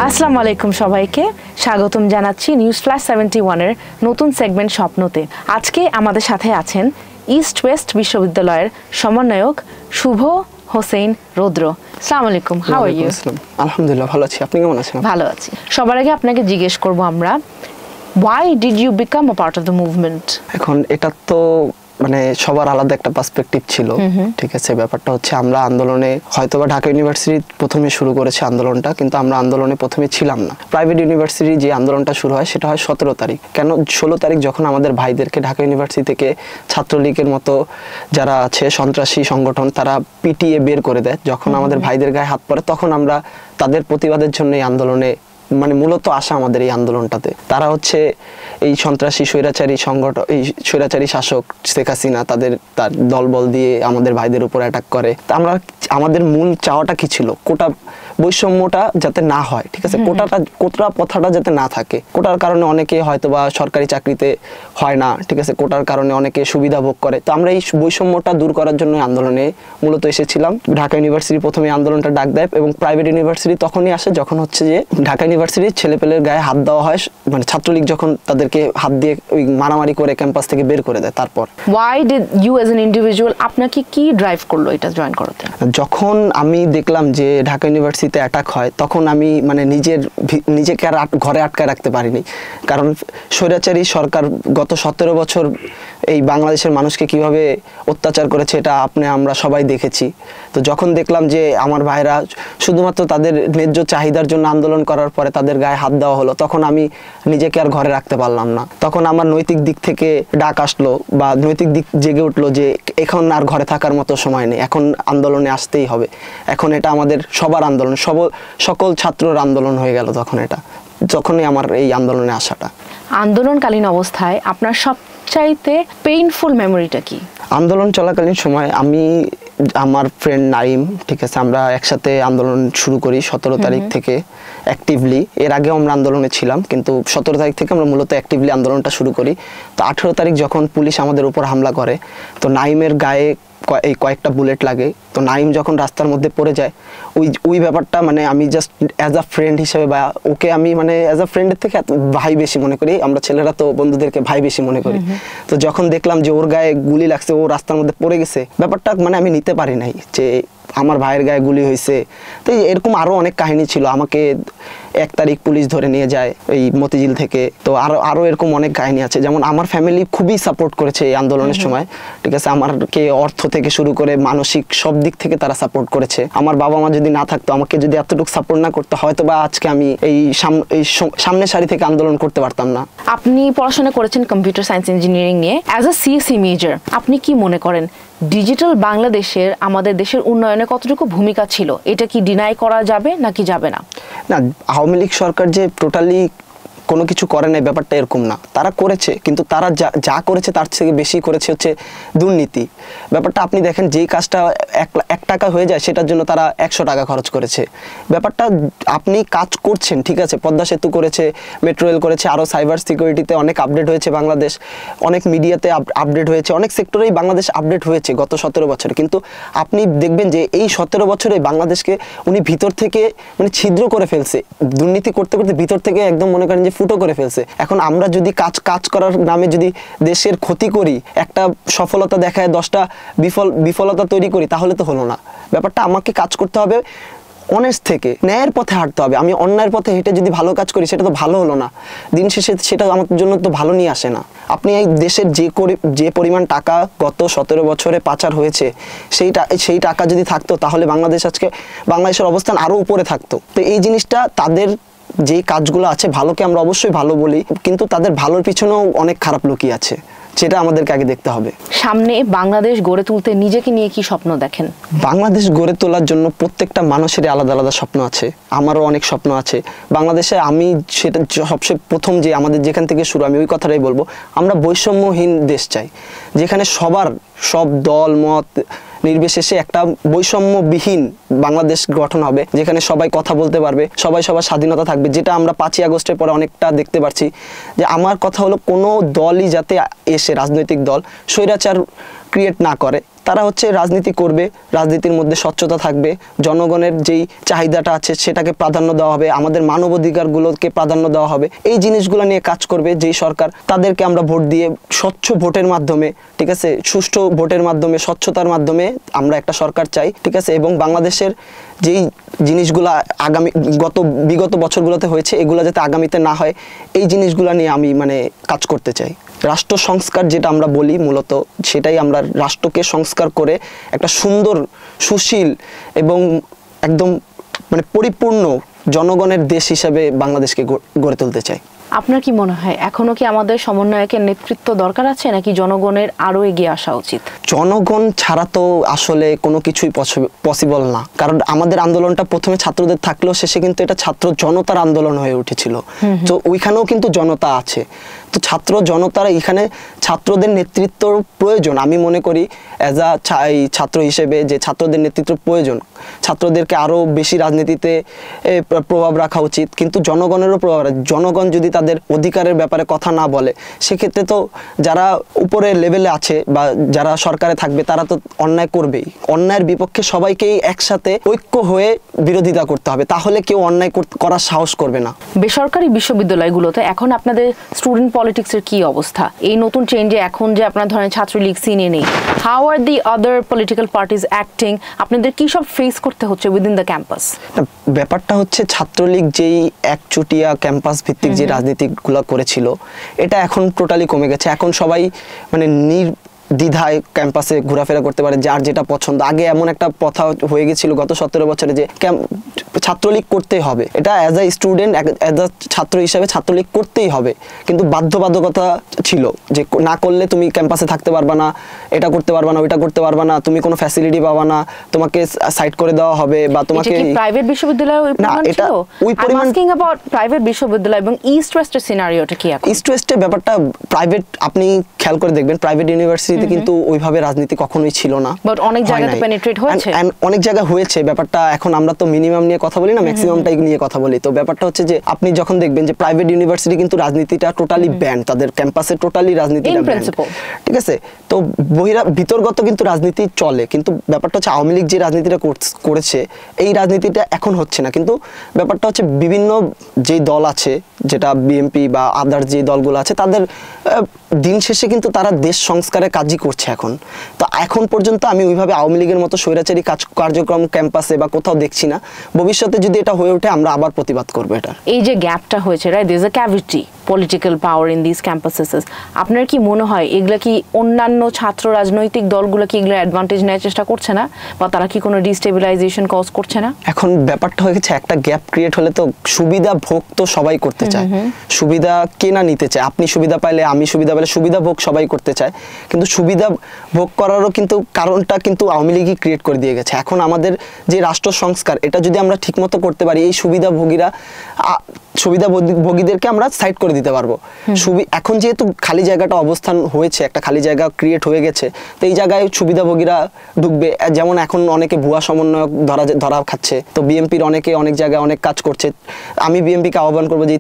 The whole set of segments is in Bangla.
আসসালামু আলাইকুম সবাইকে স্বাগতম জানাচ্ছি নিউজ ফ্ল্যাশ 71 এর নতুন সেগমেন্ট স্বপ্নতে। আজকে আমাদের সাথে আছেন ইস্ট ওয়েস্ট বিশ্ববিদ্যালয়ের সমন্বয়ক শুভ হোসেন রৌদ্র। আসসালামু আলাইকুম, হাউ আর ইউ? আলহামদুলিল্লাহ ভালো আছি, আপনি কেমন আছেন? ভালো আছি। সবার আগে আপনাকে জিজ্ঞেস করব আমরা, why did you become a part of the movement? এখন এটা তো মানে সবার আলাদা একটা পার্সপেক্টিভ ছিল, ঠিক আছে। ব্যাপারটা হচ্ছে আমরা আন্দোলনে হয়তোবা ঢাকা ইউনিভার্সিটি প্রথমে শুরু করেছে আন্দোলনটা, কিন্তু আমরা আন্দোলনে প্রথমে ছিলাম না। প্রাইভেট ইউনিভার্সিটি যে আন্দোলনটা শুরু হয় সেটা হয় 17 তারিখ। কেন 16 তারিখ যখন আমাদের ভাইদেরকে ঢাকা ইউনিভার্সিটি থেকে ছাত্রলীগের মতো যারা আছে সন্ত্রাসী সংগঠন তারা পিটিয়ে বের করে দেয়, যখন আমাদের ভাইদের গায়ে হাত পড়ে তখন আমরা তাদের প্রতিবাদের জন্য এই আন্দোলনে মানে মূলত আসা আমাদের এই আন্দোলনটাতে। তারা হচ্ছে এই সন্ত্রাসী স্বৈরাচারী সংগঠন, এই স্বৈরাচারী শাসক শেখ হাসিনা তার দলবল দিয়ে আমাদের ভাইদের উপর অ্যাটাক করে। আমরা আমাদের মূল চাওয়াটা কি ছিল? কোটা বৈষম্যটা যাতে না হয়, ঠিক আছে। কোটা প্রথাটা যাতে না থাকে। কোটার কারণে অনেকে হয়তোবা সরকারি চাকরিতে হয় না, ঠিক আছে। কোটার কারণে অনেকে সুবিধা ভোগ করে। তো আমরা এই বৈষম্যটা দূর করার জন্য আন্দোলনে মূলত এসেছিলাম। ঢাকা ইউনিভার্সিটি প্রথমে আন্দোলনটা ডাক দেয় এবং প্রাইভেট ইউনিভার্সিটি তখনই আসে যখন হচ্ছে যে ঢাকা ইউনিভার্সিটির ছেলেপেলের গায়ে হাত দেওয়া হয়, মানে ছাত্রলীগ যখন তাদেরকে হাত দিয়ে ওই মারামারি করে ক্যাম্পাস থেকে বের করে দেয়। তারপর why did you as an individual, আপনাকে কি ড্রাইভ করলো এটা জয়েন করতে? যখন আমি দেখলাম যে ঢাকা ইউনিভার্সিটিতে অ্যাটাক হয় তখন আমি মানে নিজেকে আর ঘরে আটকায় রাখতে পারিনি। কারণ স্বৈরাচারী সরকার গত 17 বছর এই বাংলাদেশের মানুষকে কিভাবে অত্যাচার করেছে এটা আমরা সবাই দেখেছি। তো যখন দেখলাম যে আমার ভাইরা শুধুমাত্র তাদের ন্যায্য চাহিদার জন্য আন্দোলন করার পরে তাদের গায়ে হাত দেওয়া হলো, তখন আমি নিজেকে আর ঘরে রাখতে পারলাম না। তখন আমার নৈতিক দিক থেকে ডাক আসলো বা নৈতিক দিক জেগে উঠলো যে এখন আর ঘরে থাকার মতো সময় নেই, এখন আন্দোলনে আসতেই হবে। এখন এটা আমাদের সবার আন্দোলন, সকল ছাত্রর আন্দোলন হয়ে গেল তখন। এটা যখনই আমার এই আন্দোলনে আসাটা। আন্দোলনকালীন অবস্থায় আপনার সবচাইতে পেইনফুল মেমোরিটা কি? আন্দোলন চলাকালীন সময় আমি আমার ফ্রেন্ড নাইম, ঠিক আছে, আমরা একসাথে আন্দোলন শুরু করি 17 তারিখ থেকে অ্যাক্টিভলি। এর আগেও আমরা আন্দোলনে ছিলাম, কিন্তু 17 তারিখ থেকে আমরা মূলত অ্যাক্টিভলি আন্দোলনটা শুরু করি। তো 18 তারিখ যখন পুলিশ আমাদের উপর হামলা করে, তো নাইমের গায়ে এই কয়েকটা বুলেট লাগে। তো নাইম যখন রাস্তার মধ্যে পড়ে যায়, ওই ব্যাপারটা মানে আমি জাস্ট অ্যাজ আ ফ্রেন্ড হিসেবে বা ওকে আমি মানে অ্যাজ আ ফ্রেন্ডের থেকে ভাই বেশি মনে করি। আমরা ছেলেরা তো বন্ধুদেরকে ভাই বেশি মনে করি। তো যখন দেখলাম যে ওর গায়ে গুলি লাগছে, ও রাস্তার মধ্যে পড়ে গেছে, ব্যাপারটা মানে আমি নিতে পারি নাই যে আমার ভাইয়ের গায়ে গুলি হয়েছে। তো এরকম আরও অনেক কাহিনী ছিল। আমাকে 1 তারিখ পুলিশ ধরে নিয়ে যায় এই মতিঝিল থেকে। তো আরও এরকম অনেক কাহিনী আছে। যেমন আমার ফ্যামিলি খুবই সাপোর্ট করেছে এই আন্দোলনের সময়, ঠিক আছে। আমাকে অর্থ থেকে শুরু করে মানসিক সব দিক থেকে তারা সাপোর্ট করেছে। আমার বাবা মা যদি না থাকতো, আমাকে যদি এতটুকু সাপোর্ট না করতো, হয়তো বা আজকে আমি এই সামনের সারি থেকে আন্দোলন করতে পারতাম না। আপনি পড়াশোনা করেছেন কম্পিউটার সায়েন্স ইঞ্জিনিয়ারিং নিয়ে। অ্যাজ আ সিএসসি মেজর আপনি কি মনে করেন ডিজিটাল বাংলাদেশের আমাদের দেশের উন্নয়নে কতটুকু ভূমিকা ছিল? এটা কি ডিনাই করা যাবে নাকি যাবে না? না, আওয়ামী লীগ সরকার যে টোটালি কোনো কিছু করে নাই ব্যাপারটা এরকম না। তারা করেছে, কিন্তু তারা যা করেছে তার থেকে বেশি করেছে হচ্ছে দুর্নীতি। ব্যাপারটা আপনি দেখেন, যেই কাজটা 1 টাকা হয়ে যায় সেটার জন্য তারা 100 টাকা খরচ করেছে। ব্যাপারটা আপনি কাজ করছেন, ঠিক আছে, পদ্মা সেতু করেছে, মেট্রো রেল করেছে, আরও সাইবার সিকিউরিটিতে অনেক আপডেট হয়েছে বাংলাদেশ, অনেক মিডিয়াতে আপডেট হয়েছে, অনেক সেক্টরেই বাংলাদেশ আপডেট হয়েছে গত 17 বছরে। কিন্তু আপনি দেখবেন যে এই 17 বছরে বাংলাদেশকে উনি ভিতর থেকে মানে ছিদ্র করে ফেলছে। দুর্নীতি করতে করতে ভিতর থেকে একদম মনে করেন যে ফুটো করে ফেলছে। এখন আমরা যদি কাজ করার নামে যদি দেশের ক্ষতি করি, একটা সফলতা দেখায় 10টা বিফলতা তৈরি করি, তাহলে তো হলো না। ব্যাপারটা আমাকে কাজ করতে হবে অনেস্ট থেকে, ন্যায়ের পথে হাঁটতে হবে। আমি অন্যায়ের পথে হেঁটে যদি ভালো কাজ করি সেটা তো ভালো হলো না, দিন শেষে সেটা আমার জন্য তো ভালো নিয়ে আসে না। আপনি এই দেশের যে পরিমাণ টাকা গত 17 বছরে পাচার হয়েছে, সেই টাকা যদি থাকতো তাহলে বাংলাদেশের অবস্থান আরও উপরে থাকতো। তো এই জিনিসটা, তাদের যে কাজগুলো আছে ভালোকে আমরা অবশ্যই ভালো বলি, কিন্তু তাদের ভালোর পিছনেও অনেক খারাপ লুকিয়ে আছে, সেটা আমাদেরকে আগে দেখতে হবে। সামনে বাংলাদেশ গড়ে তুলতে নিজেকে নিয়ে কি স্বপ্ন দেখেন? বাংলাদেশ গড়ে তোলার জন্য প্রত্যেকটা মানুষেরই আলাদা আলাদা স্বপ্ন আছে। আমারও অনেক স্বপ্ন আছে বাংলাদেশে। আমি সেটা সবচেয়ে প্রথম যে আমাদের যেখান থেকে শুরু, আমি ওই কথাটাই বলবো, আমরা বৈষম্যহীন দেশ চাই, যেখানে সব দল মত নির্বিশেষে একটা বৈষম্যবিহীন বাংলাদেশ গঠন হবে, যেখানে সবাই কথা বলতে পারবে, সবার স্বাধীনতা থাকবে। যেটা আমরা 5ই আগস্টের পরে অনেকটা দেখতে পাচ্ছি। যে আমার কথা হলো, কোনো দলই যাতে এসে, রাজনৈতিক দল স্বৈরাচার ক্রিয়েট না করে, তারা হচ্ছে রাজনীতি করবে, রাজনীতির মধ্যে স্বচ্ছতা থাকবে, জনগণের যেই চাহিদাটা আছে সেটাকে প্রাধান্য দেওয়া হবে, আমাদের মানবাধিকারগুলোকে প্রাধান্য দেওয়া হবে, এই জিনিসগুলো নিয়ে কাজ করবে যেই সরকার। তাদেরকে আমরা ভোট দিয়ে স্বচ্ছ ভোটের মাধ্যমে, ঠিক আছে, সুষ্ঠু ভোটের মাধ্যমে, স্বচ্ছতার মাধ্যমে আমরা একটা সরকার চাই, ঠিক আছে। এবং বাংলাদেশের যেই জিনিসগুলো বিগত বছরগুলোতে হয়েছে এগুলো যাতে আগামীতে না হয়, এই জিনিসগুলো নিয়ে আমি কাজ করতে চাই। রাষ্ট্র সংস্কার যেটা আমরা বলি মূলত সেটাই, আমরা রাষ্ট্রকে সংস্কার করে একটা সুন্দর, সুশীল এবং একদম পরিপূর্ণ জনগণের দেশ হিসেবে বাংলাদেশকে গড়ে তুলতে চাই। আপনার কি মনে হয় এখনো কি আমাদের সমন্বয়কের নেতৃত্ব দরকার আছে, নাকি জনগণের আরো এগিয়ে আসা উচিত? জনগণ ছাড়া তো আসলে কোনো কিছুই পসিবল না, কারণ আমাদের আন্দোলনটা প্রথমে ছাত্রদের থাকলেও শেষে কিন্তু এটা ছাত্র জনতার আন্দোলন হয়ে উঠেছিল। তো ওইখানেও কিন্তু জনতা আছে, তো ছাত্র জনতারা এখানে ছাত্রদের নেতৃত্বর প্রয়োজন। আমি মনে করি অ্যাজ আ ছাত্র হিসেবে যে ছাত্রদের নেতৃত্ব প্রয়োজন, ছাত্রদেরকে আরও বেশি রাজনীতিতে প্রভাব রাখা উচিত। কিন্তু জনগণেরও প্রভাব, জনগণ যদি তাদের অধিকারের ব্যাপারে কথা না বলে সেক্ষেত্রে তো যারা উপরে লেভেলে আছে বা যারা সরকারে থাকবে তারা তো অন্যায় করবেই। অন্যায়ের বিপক্ষে সবাইকেই একসাথে ঐক্য হয়ে বিরোধিতা করতে হবে, তাহলে কেউ অন্যায় করার সাহস করবে না। বেসরকারি বিশ্ববিদ্যালয়গুলোতে এখন আপনাদের স্টুডেন্ট পলিটিক্সের কি অবস্থা? এই নতুন চেঞ্জে এখন যে আপনার ধরেন ছাত্রলীগ সিনে নেই, how are the other political parties acting? আপনাদের কি সব ফেস করতে হচ্ছে উইদিন দ্য ক্যাম্পাস? ব্যাপারটা হচ্ছে ছাত্রলীগ যেই একচুটিয়া ক্যাম্পাস ভিত্তিক যে রাজনীতিগুলো করেছিল এটা এখন টোটালি কমে গেছে। এখন সবাই দ্বিধায় ক্যাম্পাসে ঘোরাফেরা করতে পারে, যার যেটা পছন্দ। আগে এমন একটা প্রথা হয়ে গেছিল গত 17 বছরে যে ছাত্রলীগ করতেই হবে, এটা as a student, as a ছাত্র হিসাবে ছাত্রলীগ করতেই হবে, কিন্তু বাধ্যবাধকতা ছিল যে না করলে তুমি ক্যাম্পাসে থাকতে পারবা না, এটা করতে পারবা না, ওইটা করতে পারবা না, তুমি কোনো ফ্যাসিলিটি পাবা না, তোমাকে সাইড করে দেওয়া হবে। বা তোমাকে প্রাইভেট বিশ্ববিদ্যালয় আস্কিং অ্যাবাউট প্রাইভেট বিশ্ববিদ্যালয় এবং ইস্ট ওয়েস্টের সিনারিওটা কি? ইস্ট ওয়েস্টের ব্যাপারটা প্রাইভেট, আপনি খেয়াল করে দেখবেন প্রাইভেট ইউনিভার্সিটিতে কিন্তু ওইভাবে রাজনীতি কখনোই ছিল না, বাট অনেক জায়গাতে পেনিট্রেট হয়েছে, অনেক জায়গায় হয়েছে। ব্যাপারটা এখন আমরা তো মিনিমাম নিয়ে কথা বলি না, ম্যাক্সিমামটাই নিয়ে কথা বলি। তো ব্যাপারটা হচ্ছে যে আপনি যখন দেখবেন যে প্রাইভেট ইউনিভার্সিটি কিন্তু রাজনীতিটা টোটালি ব্যান, তাদের ক্যাম্পাসে টোটালি রাজনীতিটা ব্যান, ঠিক আছে। তো ভিতরগত কিন্তু রাজনীতি চলে, কিন্তু ব্যাপারটা হচ্ছে আওয়ামী লীগ যে রাজনীতিটা করেছে এই রাজনীতিটা এখন হচ্ছে না। কিন্তু ব্যাপারটা হচ্ছে বিভিন্ন যে দল আছে, যেটা বিএনপি বা আদার যে দলগুলো আছে, তাদের দিন শেষে কিন্তু তারা দেশ সংস্কারের কাজই করছে এখন। তো এখন পর্যন্ত আমি ওইভাবে আওয়ামী লীগের মতো স্বৈরাচারী কার্যক্রম ক্যাম্পাসে বা কোথাও দেখছি না। ভবিষ্যতে যদি এটা হয়ে ওঠে আমরা আবার প্রতিবাদ করবো। এটা এই যে গ্যাপটা হয়েছে, right, there is a cavity political power in this campuses. আপনার কি মনে হয় এগুলা কি অন্যান্য ছাত্র রাজনৈতিক দলগুলো কি এগুলো অ্যাডভান্টেজ নেওয়ার চেষ্টা করছে না, বা তারা কি কোনো ডিস্টেবিলাইজেশন কজ করছে না? এখন ব্যাপারটা হয়ে গেছে, একটা গ্যাপ ক্রিয়েট হলে তো সুবিধা ভোগ তো সবাই করতে চায়, সুবিধা কে না নিতে চায়? আপনি সুবিধা পাইলে, আমি সুবিধা পাইলে, সুবিধা ভোগ সবাই করতে চায়, কিন্তু সুবিধা ভোগ করারও কিন্তু কারণটা কিন্তু আওয়ামী লীগই ক্রিয়েট করে দিয়ে গেছে। এখন আমাদের যে রাষ্ট্র সংস্কার, এটা যদি আমরা ঠিকমতো করতে পারি, এই সুবিধাভোগীদেরকে আমরা সাইড করে দিতে পারবো। এখন যেহেতু খালি জায়গাটা অবস্থান হয়েছে, একটা খালি জায়গা ক্রিয়েট হয়ে গেছে, তো এই জায়গায় সুবিধাভোগীরা ঢুকবে। যেমন এখন অনেকে ভুয়া সমন্বয়ক ধরা খাচ্ছে, তো বিএনপির অনেকে অনেক জায়গায় অনেক কাজ করছে। আমি বিএনপিকে আহ্বান করবো যে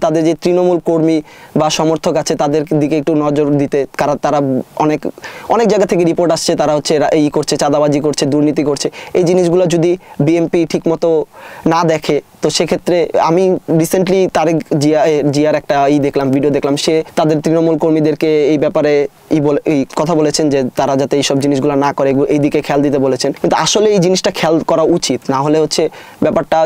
তাদের যে তৃণমূল কর্মী বা সমর্থক আছে তাদের দিকে একটু নজর দিতে, কারণ তারা অনেক জায়গা থেকে রিপোর্ট আসছে তারা হচ্ছে এই করছে, চাঁদাবাজি করছে, দুর্নীতি করছে। এই জিনিসগুলো যদি বিএনপি ঠিকমতো না দেখে, তো সেক্ষেত্রে আমি রিসেন্টলি তারেক জিয়ার একটা দেখলাম, ভিডিও দেখলাম, সে তাদের তৃণমূল কর্মীদেরকে এই ব্যাপারে কথা বলেছেন যে তারা যাতে এইসব জিনিসগুলো না করে, এই দিকে খেয়াল দিতে বলেছেন। কিন্তু আসলে এই জিনিসটা খেয়াল করা উচিত, না হলে হচ্ছে ব্যাপারটা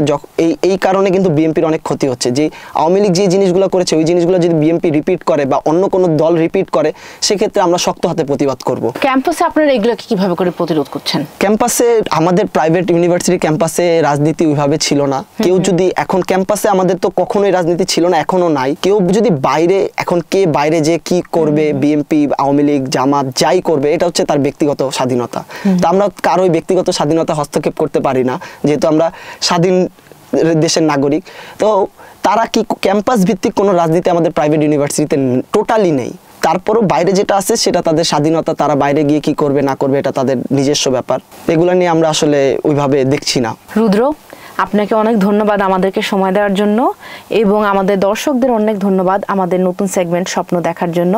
এই কারণে কিন্তু বিএনপির অনেক ক্ষতি হচ্ছে। যে আওয়ামী লীগ যে জিনিসগুলো করেছে ওই জিনিসগুলো যদি বিএনপি রিপিট করে বা অন্য কোনো দল রিপিট করে, সেক্ষেত্রে আমরা শক্ত হাতে প্রতিবাদ করব। ক্যাম্পাসে আপনারা এগুলোকে কিভাবে করে প্রতিরোধ করছেন? ক্যাম্পাসে আমাদের প্রাইভেট ইউনিভার্সিটি ক্যাম্পাসে রাজনীতি ওইভাবে ছিল না। কেউ যদি এখন ক্যাম্পাসে, আমাদের তো কখনোই রাজনীতি ছিল না, এখনো নাই। কেউ যদি বাইরে, এখন কে বাইরে যে কি করবে, বিএনপি, আওয়ামী লীগ, জামাত যাই করবে, এটা হচ্ছে তার ব্যক্তিগত স্বাধীনতা। তো আমরা কারোই ব্যক্তিগত স্বাধীনতা হস্তক্ষেপ করতে পারি না, যেহেতু আমরা স্বাধীন দেশের নাগরিক। তো তারা কি ক্যাম্পাস ভিত্তিক কোনো রাজনীতি আমাদের প্রাইভেট ইউনিভার্সিটিতে টোটালি নেই। তারপরও বাইরে যেটা আছে সেটা তাদের স্বাধীনতা, তারা বাইরে গিয়ে কি করবে না করবে এটা তাদের নিজস্ব ব্যাপার। এগুলো নিয়ে আমরা আসলে ওইভাবে দেখছি না। রুদ্র, আপনাকে অনেক ধন্যবাদ আমাদেরকে সময় দেওয়ার জন্য, এবং আমাদের দর্শকদের অনেক ধন্যবাদ আমাদের নতুন সেগমেন্ট স্বপ্ন দেখার জন্য।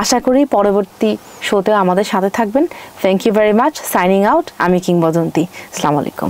আশা করি পরবর্তী শোতে আমাদের সাথে থাকবেন। Thank you very much. Signing out, আমি কিংবদন্তি। আসসালামু আলাইকুম।